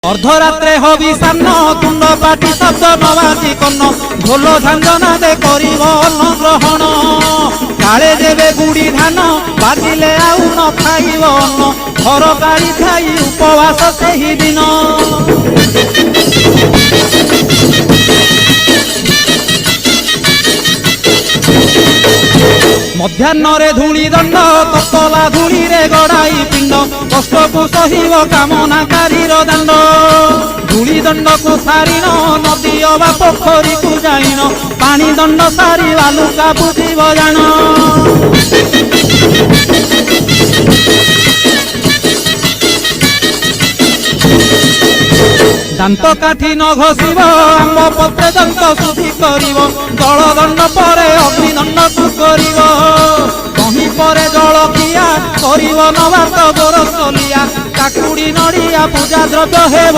अर्धरात्रे hobby सान्न तुंड पाटी शब्द नबाजी कन्न ढोल झांझना दे करिब अन्न ग्रहण काले देवे गुड़ी धान बाजिले आउ न खाइब अन्न घर गाड़ी खाई उपवास सेही दिन मध्याह्न धूली दंड ततला धूली रे गड़ाई पिंड कष्ट को सहिब कामनाकारी दांड धूली दंड को सारिन नदी अबा पोखरी को जाइन पानी दंड सारी बालुका बुझिब जान दांत काठी न घोषिब आंब पत्रे दंत शुद्धि करिब जल दंड पर अग्निदंड को करिब कहीं पर जल किया करिब नबात गोरसलिया काकुड़ी नड़िया पूजा द्रव्य हेब